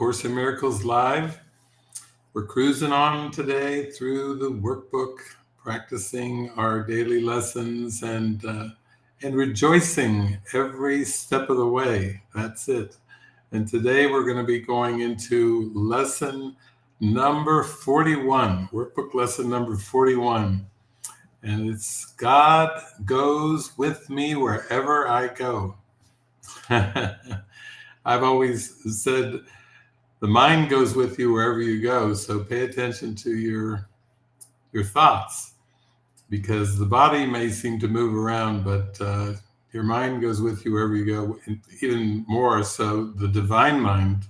Course in Miracles Live. We're cruising on today through the workbook, practicing our daily lessons and rejoicing every step of the way. That's it. And today we're going to be going into lesson number 41, workbook lesson number 41. And it's God goes with me wherever I go. I've always said the mind goes with you wherever you go, so pay attention to your thoughts, because the body may seem to move around, but your mind goes with you wherever you go. Even more so, the divine mind,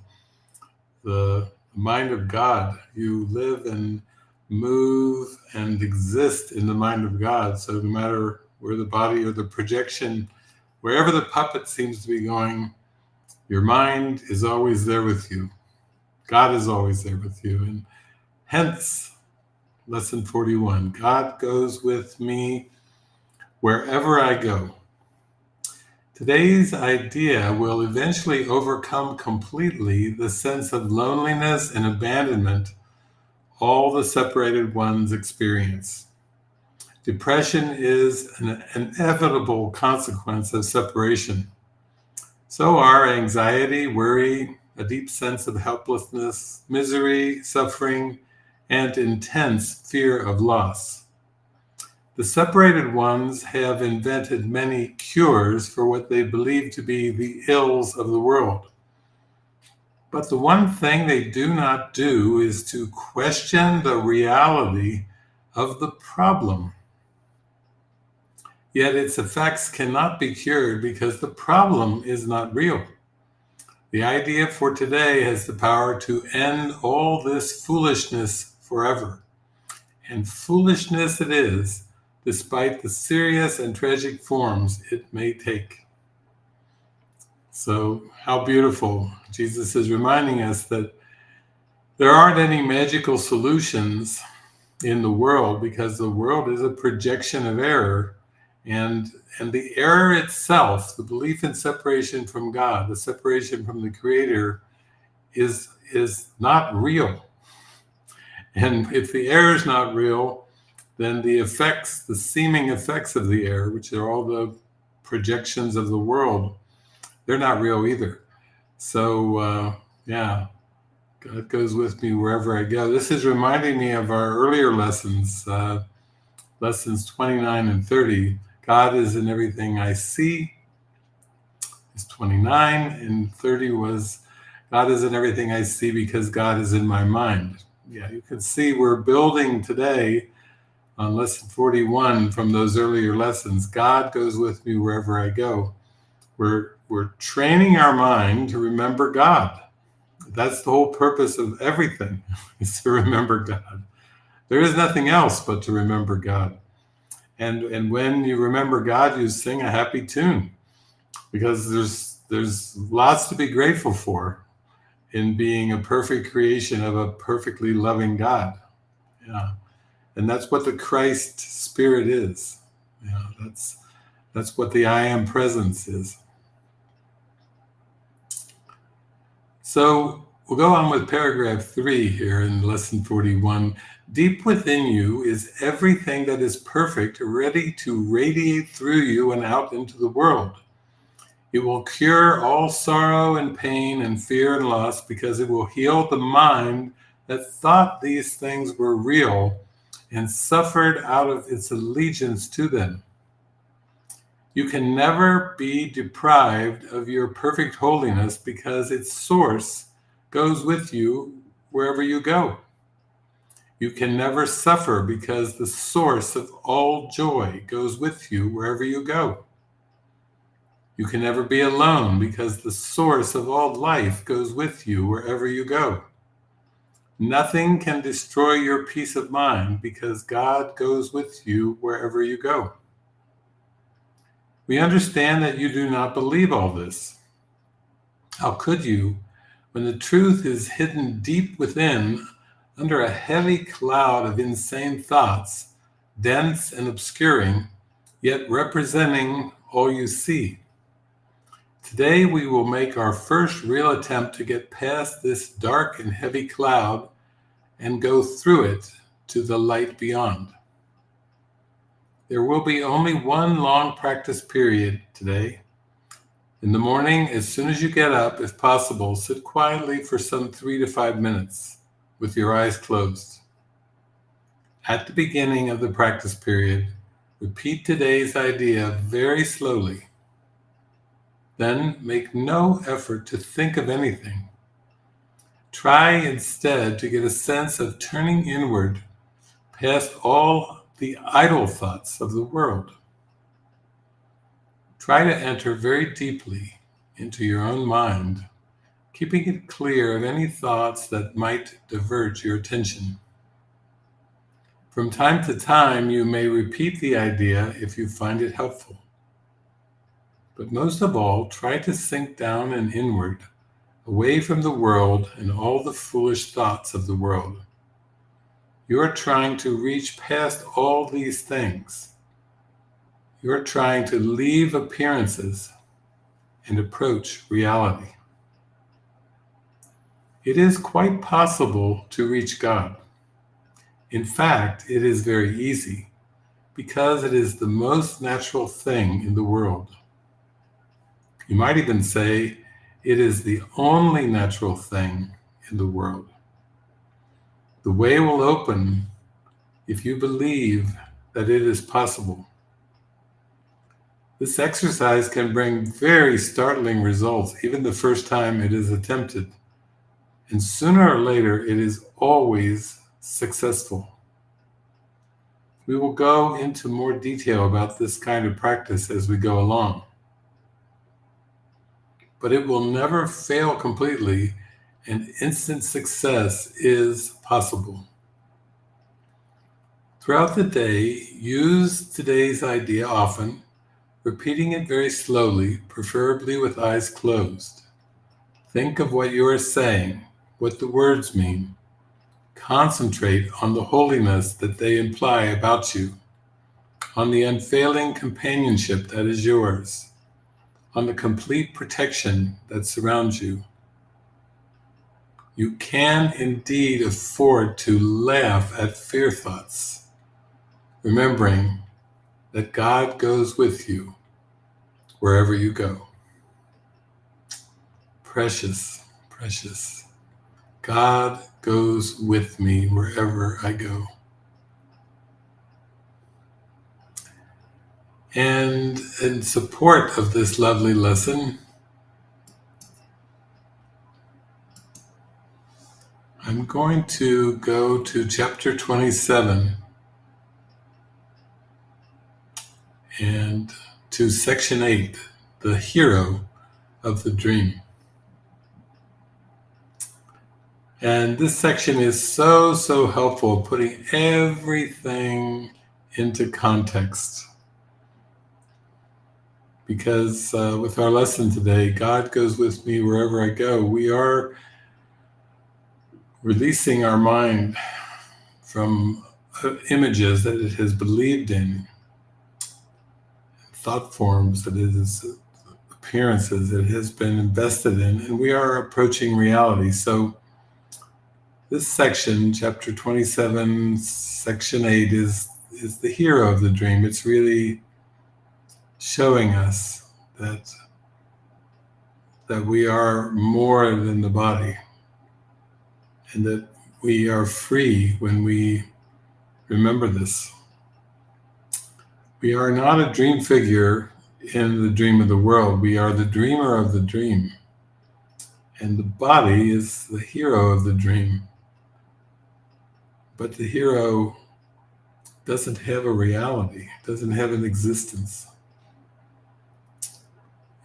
the mind of God. You live and move and exist in the mind of God. So no matter where the body or the projection, wherever the puppet seems to be going, your mind is always there with you. God is always there with you. And hence, lesson 41, God goes with me wherever I go. Today's idea will eventually overcome completely the sense of loneliness and abandonment all the separated ones experience. Depression is an inevitable consequence of separation. So are anxiety, worry, a deep sense of helplessness, misery, suffering, and intense fear of loss. The separated ones have invented many cures for what they believe to be the ills of the world. But the one thing they do not do is to question the reality of the problem. Yet its effects cannot be cured because the problem is not real. The idea for today has the power to end all this foolishness forever. And foolishness it is, despite the serious and tragic forms it may take. So, how beautiful. Jesus is reminding us that there aren't any magical solutions in the world, because the world is a projection of error. And the error itself, the belief in separation from God, the separation from the Creator, is not real. And if the error is not real, then the effects, the seeming effects of the error, which are all the projections of the world, they're not real either. So, God goes with me wherever I go. This is reminding me of our earlier lessons, lessons 29 and 30. God is in everything I see. It's 29, and 30 was God is in everything I see because God is in my mind. Yeah, you can see we're building today on lesson 41 from those earlier lessons. God goes with me wherever I go. We're training our mind to remember God. That's the whole purpose of everything, is to remember God. There is nothing else but to remember God. And when you remember God, you sing a happy tune, because there's lots to be grateful for in being a perfect creation of a perfectly loving God. Yeah. And that's what the Christ Spirit is. Yeah, that's what the I Am Presence is. So we'll go on with paragraph 3 here in lesson 41. Deep within you is everything that is perfect, ready to radiate through you and out into the world. It will cure all sorrow and pain and fear and loss, because it will heal the mind that thought these things were real and suffered out of its allegiance to them. You can never be deprived of your perfect holiness, because its source goes with you wherever you go. You can never suffer, because the source of all joy goes with you wherever you go. You can never be alone, because the source of all life goes with you wherever you go. Nothing can destroy your peace of mind, because God goes with you wherever you go. We understand that you do not believe all this. How could you, when the truth is hidden deep within, under a heavy cloud of insane thoughts, dense and obscuring, yet representing all you see? Today we will make our first real attempt to get past this dark and heavy cloud and go through it to the light beyond. There will be only one long practice period today. In the morning, as soon as you get up, if possible, sit quietly for some 3 to 5 minutes with your eyes closed. At the beginning of the practice period, repeat today's idea very slowly. Then make no effort to think of anything. Try instead to get a sense of turning inward past all the idle thoughts of the world. Try to enter very deeply into your own mind, keeping it clear of any thoughts that might divert your attention. From time to time, you may repeat the idea if you find it helpful. But most of all, try to sink down and inward, away from the world and all the foolish thoughts of the world. You are trying to reach past all these things. You are trying to leave appearances and approach reality. It is quite possible to reach God. In fact, it is very easy because it is the most natural thing in the world. You might even say it is the only natural thing in the world. The way will open if you believe that it is possible. This exercise can bring very startling results, even the first time it is attempted. And sooner or later, it is always successful. We will go into more detail about this kind of practice as we go along. But it will never fail completely, and instant success is possible. Throughout the day, use today's idea often, repeating it very slowly, preferably with eyes closed. Think of what you are saying, what the words mean. Concentrate on the holiness that they imply about you, on the unfailing companionship that is yours, on the complete protection that surrounds you. You can indeed afford to laugh at fear thoughts, remembering that God goes with you wherever you go. Precious, precious. God goes with me wherever I go. And in support of this lovely lesson, I'm going to go to chapter 27 and to section 8, the hero of the dream. And this section is so helpful, putting everything into context. Because with our lesson today, God goes with me wherever I go, we are releasing our mind from images that it has believed in, thought forms that it is, appearances it has been invested in, and we are approaching reality. So this section, chapter 27, section 8, is the hero of the dream. It's really showing us that we are more than the body, and that we are free when we remember this. We are not a dream figure in the dream of the world. We are the dreamer of the dream. And the body is the hero of the dream. But the hero doesn't have a reality, doesn't have an existence.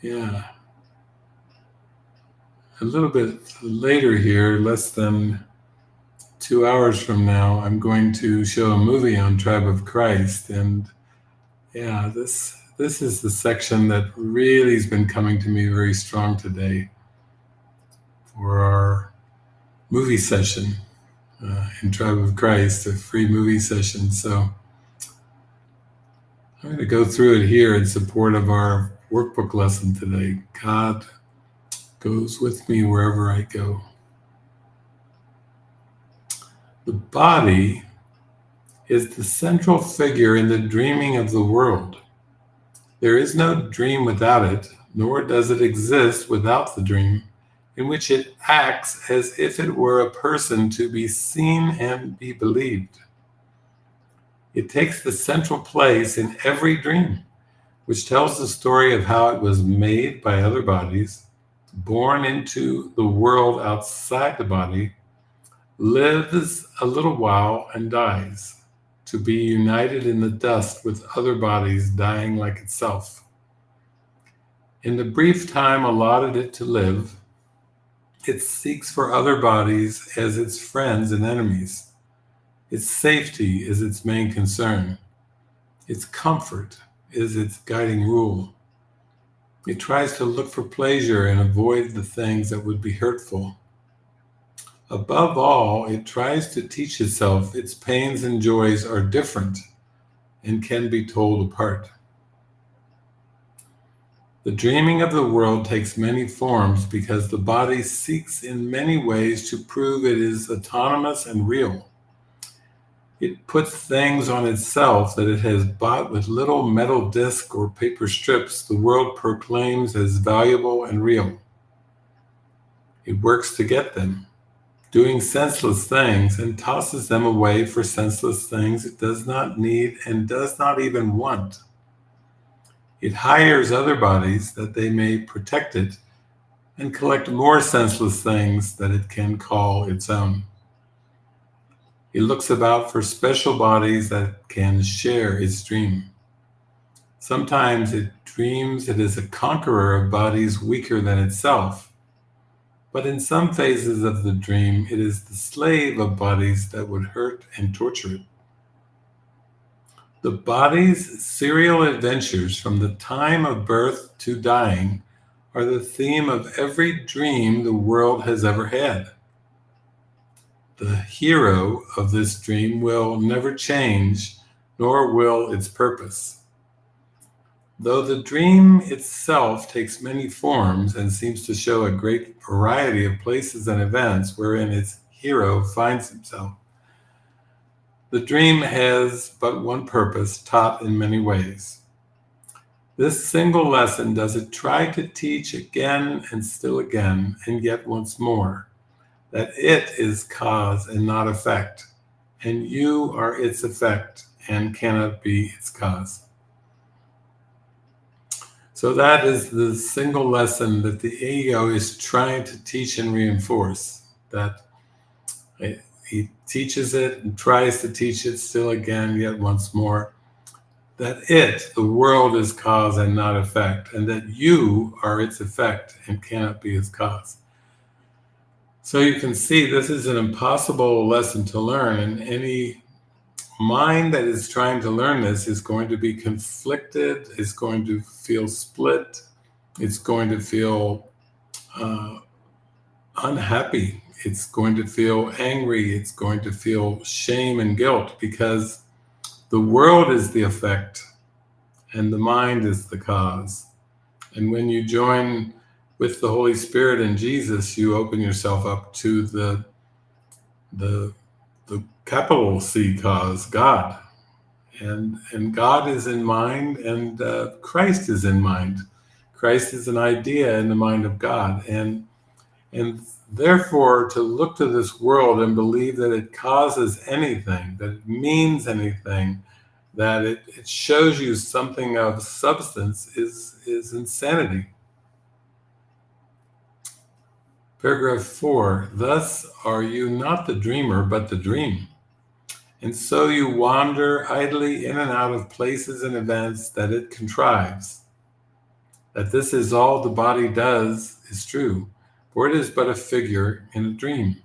Yeah. A little bit later here, less than 2 hours from now, I'm going to show a movie on Tribe of Christ. And yeah, this is the section that really has been coming to me very strong today for our movie session in Tribe of Christ, a free movie session. So I'm going to go through it here in support of our workbook lesson today. God goes with me wherever I go. The body is the central figure in the dreaming of the world. There is no dream without it, nor does it exist without the dream, in which it acts as if it were a person to be seen and be believed. It takes the central place in every dream, which tells the story of how it was made by other bodies, born into the world outside the body, lives a little while and dies, to be united in the dust with other bodies dying like itself. In the brief time allotted it to live, it seeks for other bodies as its friends and enemies. Its safety is its main concern. Its comfort is its guiding rule. It tries to look for pleasure and avoid the things that would be hurtful. Above all, it tries to teach itself its pains and joys are different and can be told apart. The dreaming of the world takes many forms because the body seeks in many ways to prove it is autonomous and real. It puts things on itself that it has bought with little metal discs or paper strips the world proclaims as valuable and real. It works to get them, doing senseless things, and tosses them away for senseless things it does not need and does not even want. It hires other bodies that they may protect it and collect more senseless things that it can call its own. It looks about for special bodies that can share its dream. Sometimes it dreams it is a conqueror of bodies weaker than itself, but in some phases of the dream, it is the slave of bodies that would hurt and torture it. The body's serial adventures from the time of birth to dying are the theme of every dream the world has ever had. The hero of this dream will never change, nor will its purpose. Though the dream itself takes many forms and seems to show a great variety of places and events wherein its hero finds himself, the dream has but one purpose, taught in many ways. This single lesson does it try to teach again and still again, and yet once more, that it is cause and not effect, and you are its effect and cannot be its cause. So that is the single lesson that the ego is trying to teach and reinforce, that he teaches it and tries to teach it still again, yet once more, that it, the world, is cause and not effect, and that you are its effect and cannot be its cause. So you can see this is an impossible lesson to learn, and any mind that is trying to learn this is going to be conflicted, is going to feel split, it's going to feel unhappy, it's going to feel angry, it's going to feel shame and guilt, because the world is the effect and the mind is the cause. And when you join with the Holy Spirit and Jesus, you open yourself up to the capital C cause, God. And God is in mind, and Christ is in mind. Christ is an idea in the mind of God. And therefore, to look to this world and believe that it causes anything, that it means anything, that it shows you something of substance is insanity. Paragraph 4, thus are you not the dreamer, but the dream. And so you wander idly in and out of places and events that it contrives. That this is all the body does is true, for it is but a figure in a dream.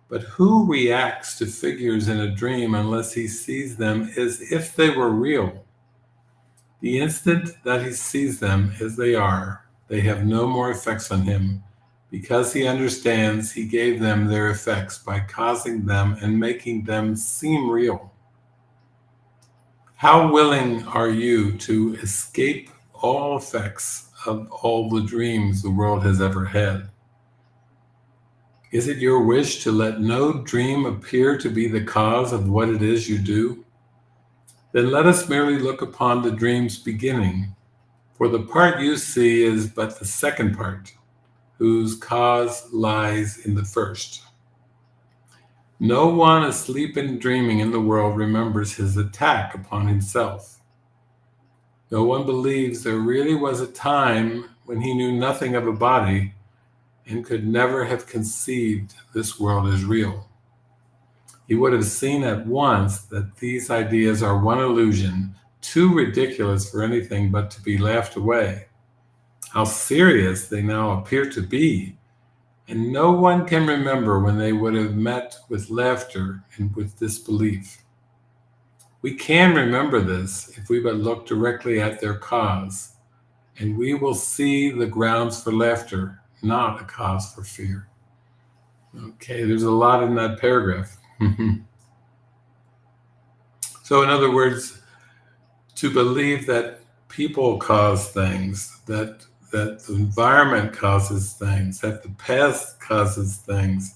But who reacts to figures in a dream unless he sees them as if they were real? The instant that he sees them as they are, they have no more effects on him, because he understands he gave them their effects by causing them and making them seem real. How willing are you to escape all effects of all the dreams the world has ever had. Is it your wish to let no dream appear to be the cause of what it is you do? Then let us merely look upon the dream's beginning, for the part you see is but the second part, whose cause lies in the first. No one asleep and dreaming in the world remembers his attack upon himself. No one believes there really was a time when he knew nothing of a body and could never have conceived this world as real. He would have seen at once that these ideas are one illusion, too ridiculous for anything but to be laughed away. How serious they now appear to be, and no one can remember when they would have met with laughter and with disbelief. We can remember this if we but look directly at their cause, and we will see the grounds for laughter, not a cause for fear. Okay, there's a lot in that paragraph. So in other words, to believe that people cause things, that the environment causes things, that the past causes things,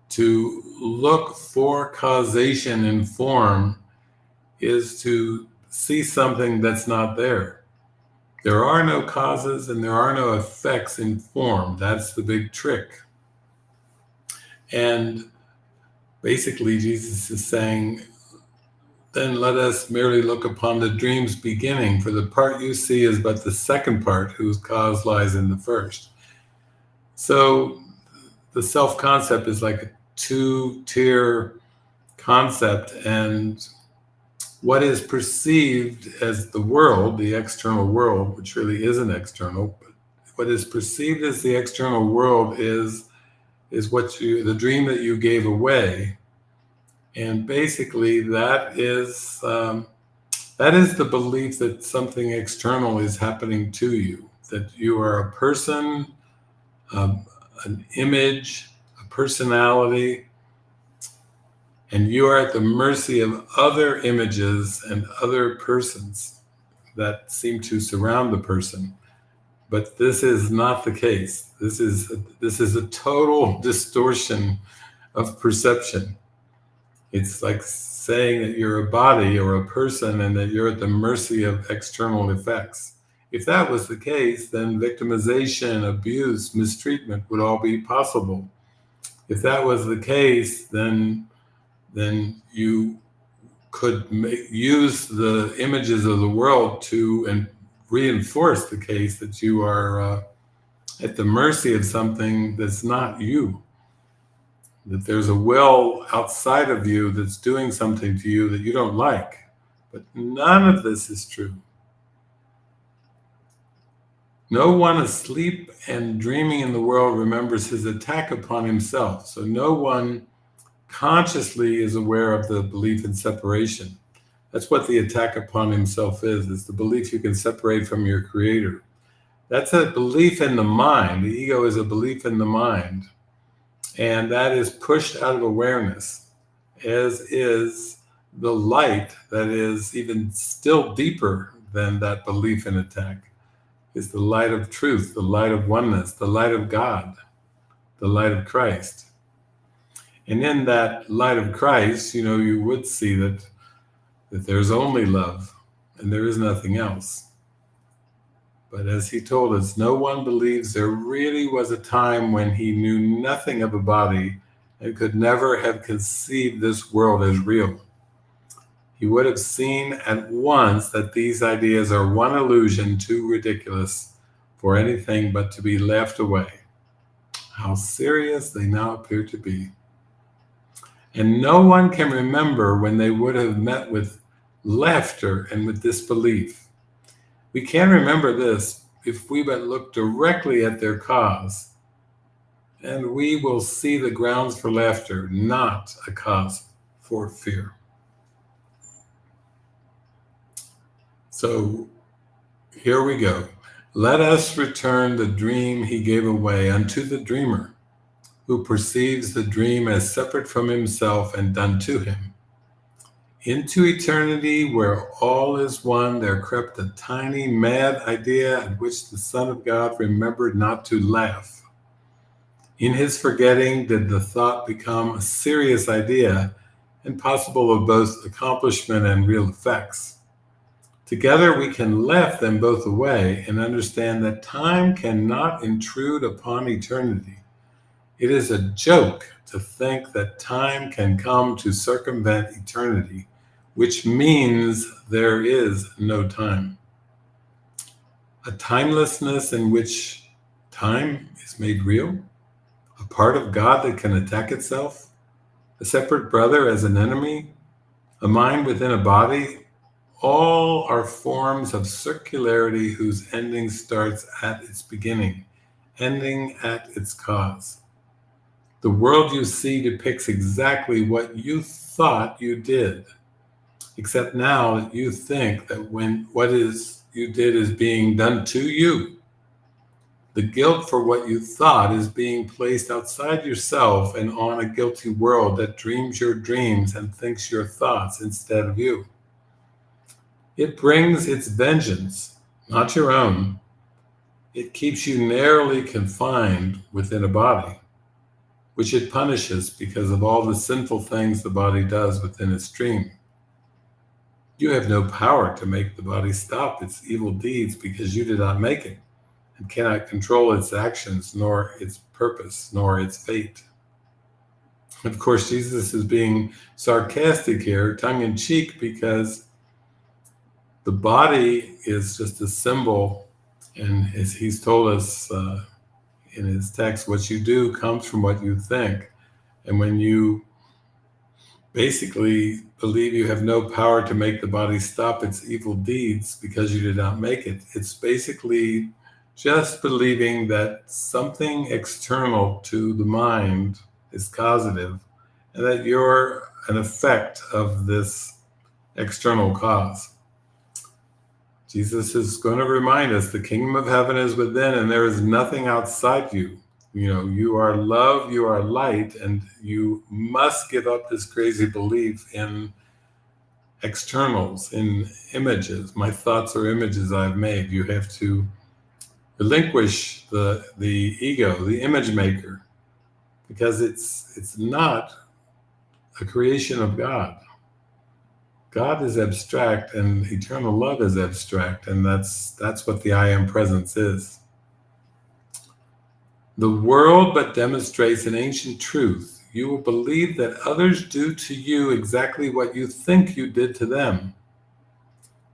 to look for causation in form is to see something that's not there. There are no causes and there are no effects in form. That's the big trick. And basically, Jesus is saying, then let us merely look upon the dream's beginning, for the part you see is but the second part, whose cause lies in the first. So the self-concept is like a two-tier concept, and what is perceived as the world, the external world, which really isn't external, but what is perceived as the external world is the dream that you gave away. And basically that is the belief that something external is happening to you, that you are a person, an image, a personality, and you are at the mercy of other images and other persons that seem to surround the person. But this is not the case. This is a total distortion of perception. It's like saying that you're a body or a person and that you're at the mercy of external effects. If that was the case, then victimization, abuse, mistreatment would all be possible. If that was the case, then you could use the images of the world to reinforce the case that you are at the mercy of something that's not you. That there's a will outside of you that's doing something to you that you don't like. But none of this is true. No one asleep and dreaming in the world remembers his attack upon himself. So no one consciously is aware of the belief in separation. That's what the attack upon himself is the belief you can separate from your creator. That's a belief in the mind. The ego is a belief in the mind. And that is pushed out of awareness, as is the light that is even still deeper than that belief in attack, is the light of truth, the light of oneness, the light of God, the light of Christ. And in that light of Christ, you would see that there's only love and there is nothing else. But as he told us, no one believes there really was a time when he knew nothing of a body and could never have conceived this world as real. He would have seen at once that these ideas are one illusion too ridiculous for anything but to be laughed away. How serious they now appear to be. And no one can remember when they would have met with laughter and with disbelief. We can remember this if we but look directly at their cause, and we will see the grounds for laughter, not a cause for fear. So here we go. Let us return the dream he gave away unto the dreamer, who perceives the dream as separate from himself and done to him. Into eternity, where all is one, there crept a tiny, mad idea at which the Son of God remembered not to laugh. In his forgetting did the thought become a serious idea, and possible of both accomplishment and real effects. Together we can laugh them both away and understand that time cannot intrude upon eternity. It is a joke to think that time can come to circumvent eternity, which means there is no time. A timelessness in which time is made real, a part of God that can attack itself, a separate brother as an enemy, a mind within a body, all are forms of circularity whose ending starts at its beginning, ending at its cause. The world you see depicts exactly what you thought you did, except now that you think that when you did is being done to you. The guilt for what you thought is being placed outside yourself and on a guilty world that dreams your dreams and thinks your thoughts instead of you. It brings its vengeance, not your own. It keeps you narrowly confined within a body, which it punishes because of all the sinful things the body does within its dream. You have no power to make the body stop its evil deeds because you did not make it, and cannot control its actions, nor its purpose, nor its fate. Of course, Jesus is being sarcastic here, tongue-in-cheek, because the body is just a symbol, and as he's told us in his text, what you do comes from what you think. And when you basically believe you have no power to make the body stop its evil deeds because you did not make it, it's basically just believing that something external to the mind is causative and that you're an effect of this external cause. Jesus is going to remind us the kingdom of heaven is within and there is nothing outside you. You are love, you are light, and you must give up this crazy belief in externals, in images. My thoughts are images I've made. You have to relinquish the ego, the image maker, because it's not a creation of God. God is abstract and eternal love is abstract, and that's what the I am presence is. The world but demonstrates an ancient truth. You will believe that others do to you exactly what you think you did to them.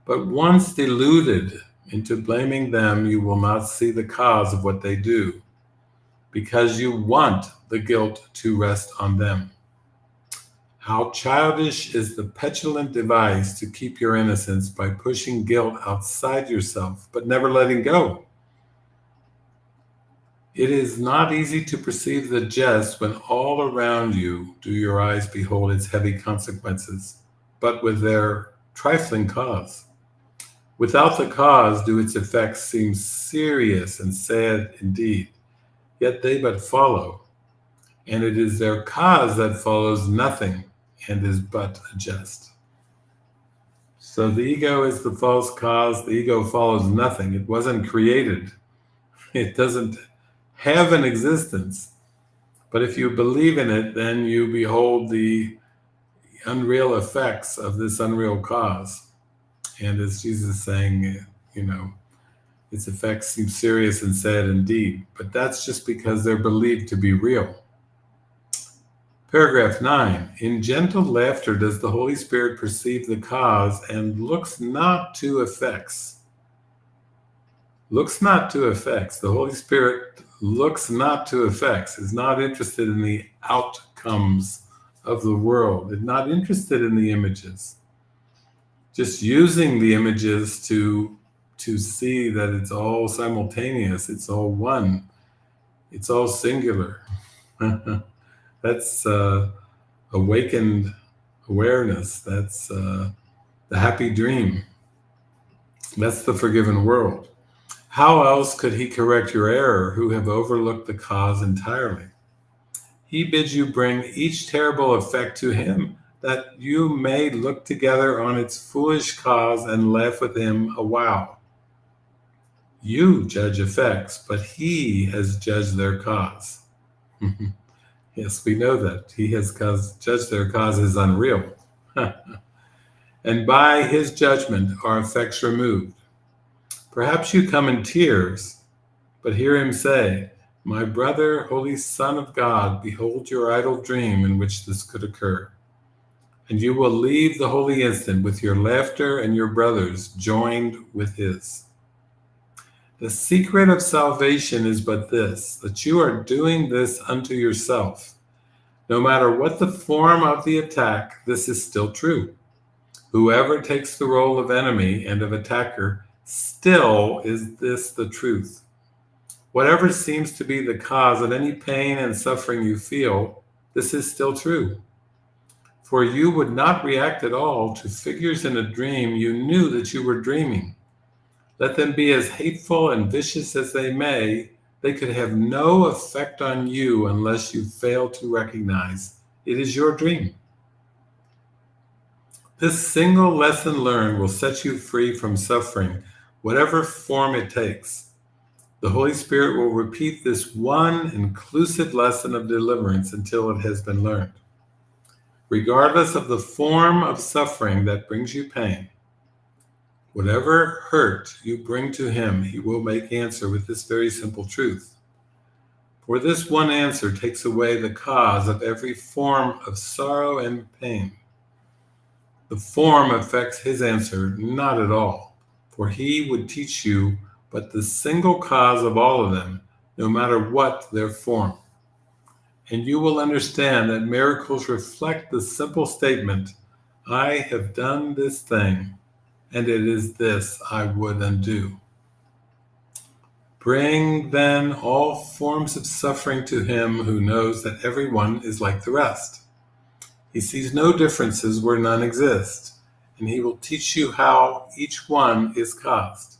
But once deluded into blaming them, you will not see the cause of what they do, because you want the guilt to rest on them. How childish is the petulant device to keep your innocence by pushing guilt outside yourself, but never letting go. It is not easy to perceive the jest when all around you do your eyes behold its heavy consequences, but with their trifling cause. Without the cause do its effects seem serious and sad indeed, yet they but follow, and it is their cause that follows nothing and is but a jest. So the ego is the false cause. The ego follows nothing. It wasn't created. It doesn't have an existence. But if you believe in it, then you behold the unreal effects of this unreal cause. And as Jesus is saying, its effects seem serious and sad indeed. But that's just because they're believed to be real. Paragraph 9. In gentle laughter does the Holy Spirit perceive the cause and looks not to effects. Looks not to effects. The Holy Spirit looks not to effects, is not interested in the outcomes of the world, is not interested in the images. Just using the images to see that it's all simultaneous, it's all one, it's all singular. That's awakened awareness. That's the happy dream. That's the forgiven world. How else could he correct your error who have overlooked the cause entirely? He bids you bring each terrible effect to him that you may look together on its foolish cause and laugh with him a while. You judge effects, but he has judged their cause. Yes, we know that. He has judged their cause is unreal. And by his judgment are effects removed. Perhaps you come in tears, but hear him say, "My brother, holy Son of God, behold your idle dream in which this could occur. And you will leave the holy instant with your laughter and your brothers joined with his." The secret of salvation is but this, that you are doing this unto yourself. No matter what the form of the attack, this is still true. Whoever takes the role of enemy and of attacker, still is this the truth. Whatever seems to be the cause of any pain and suffering you feel, this is still true. For you would not react at all to figures in a dream you knew that you were dreaming. Let them be as hateful and vicious as they may, they could have no effect on you unless you fail to recognize it is your dream. This single lesson learned will set you free from suffering, whatever form it takes. The Holy Spirit will repeat this one inclusive lesson of deliverance until it has been learned. Regardless of the form of suffering that brings you pain, whatever hurt you bring to him, he will make answer with this very simple truth. For this one answer takes away the cause of every form of sorrow and pain. The form affects his answer not at all, for he would teach you but the single cause of all of them, no matter what their form. And you will understand that miracles reflect the simple statement, "I have done this thing, and it is this I would undo." Bring then all forms of suffering to him who knows that everyone is like the rest. He sees no differences where none exist, and he will teach you how each one is caused.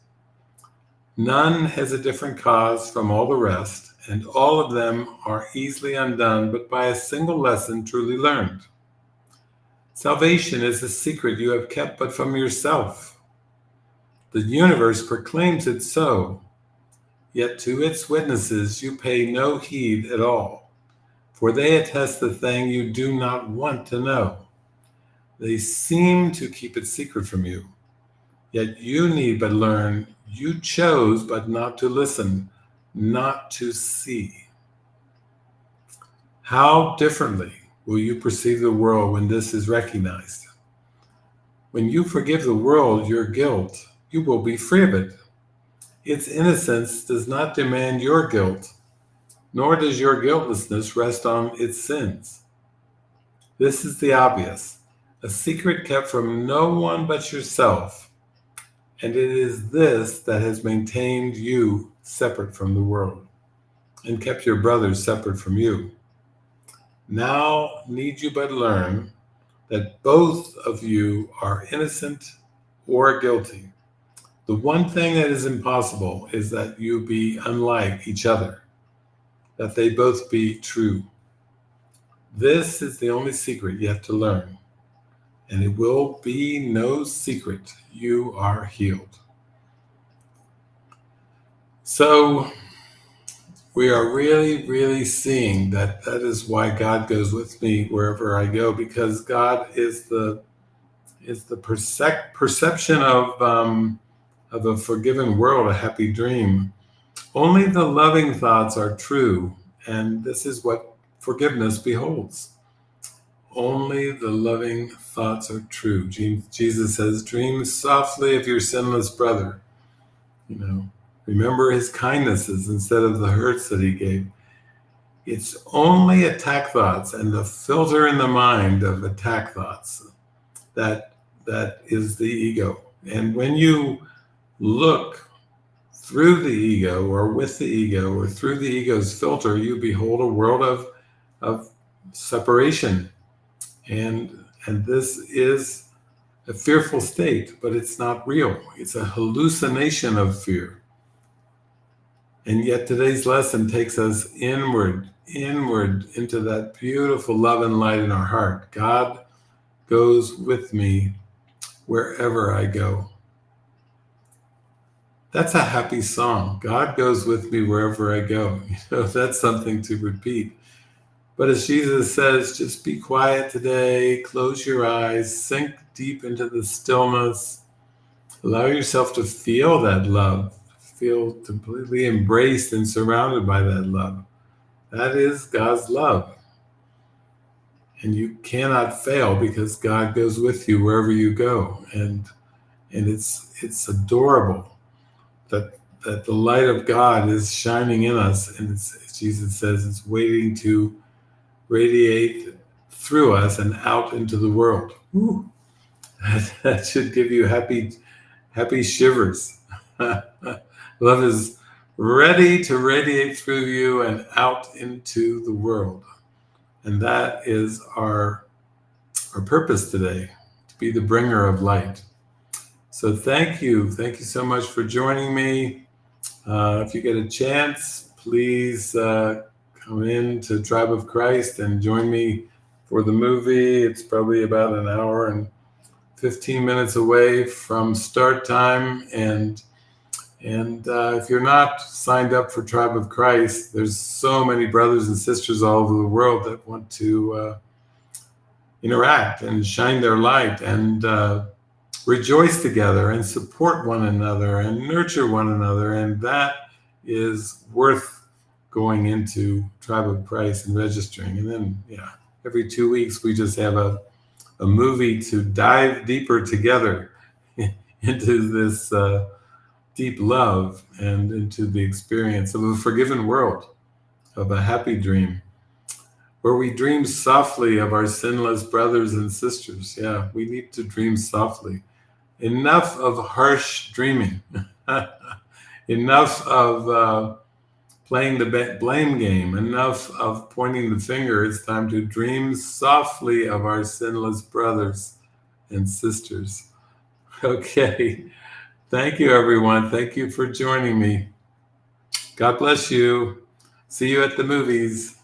None has a different cause from all the rest, and all of them are easily undone but by a single lesson truly learned. Salvation is a secret you have kept but from yourself. The universe proclaims it so, yet to its witnesses you pay no heed at all, for they attest the thing you do not want to know. They seem to keep it secret from you, yet you need but learn you chose but not to listen, not to see. How differently will you perceive the world when this is recognized? When you forgive the world your guilt, you will be free of it. Its innocence does not demand your guilt, nor does your guiltlessness rest on its sins. This is the obvious, a secret kept from no one but yourself, and it is this that has maintained you separate from the world, and kept your brothers separate from you. Now need you but learn that both of you are innocent or guilty. The one thing that is impossible is that you be unlike each other, that they both be true. This is the only secret yet to learn, and it will be no secret you are healed. So we are really seeing that is why God goes with me wherever I go, because God is the perception of a forgiven world, a happy dream. Only the loving thoughts are true, and this is what forgiveness beholds. Only the loving thoughts are true. Jesus says, "Dream softly of your sinless brother." Remember his kindnesses instead of the hurts that he gave. It's only attack thoughts and the filter in the mind of attack thoughts that is the ego. And when you look through the ego or with the ego or through the ego's filter, you behold a world of separation. And this is a fearful state, but it's not real. It's a hallucination of fear. And yet today's lesson takes us inward into that beautiful love and light in our heart. God goes with me wherever I go. That's a happy song. God goes with me wherever I go. That's something to repeat. But as Jesus says, just be quiet today, close your eyes, sink deep into the stillness, allow yourself to feel that love, feel completely embraced and surrounded by that love. That is God's love. And you cannot fail because God goes with you wherever you go. And it's adorable that the light of God is shining in us, and as Jesus says, it's waiting to radiate through us and out into the world. Ooh, that should give you happy shivers. Love is ready to radiate through you and out into the world. And that is our purpose today, to be the bringer of light. So thank you so much for joining me. If you get a chance, please come in to Tribe of Christ and join me for the movie. It's probably about an hour and 15 minutes away from start time. And if you're not signed up for Tribe of Christ, there's so many brothers and sisters all over the world that want to interact and shine their light and rejoice together and support one another and nurture one another. And that is worth going into Tribe of Christ and registering. And then, every 2 weeks we just have a movie to dive deeper together into this deep love and into the experience of a forgiven world, of a happy dream, where we dream softly of our sinless brothers and sisters. Yeah, we need to dream softly. Enough of harsh dreaming. Enough of playing the blame game. Enough of pointing the finger. It's time to dream softly of our sinless brothers and sisters. Okay. Thank you, everyone. Thank you for joining me. God bless you. See you at the movies.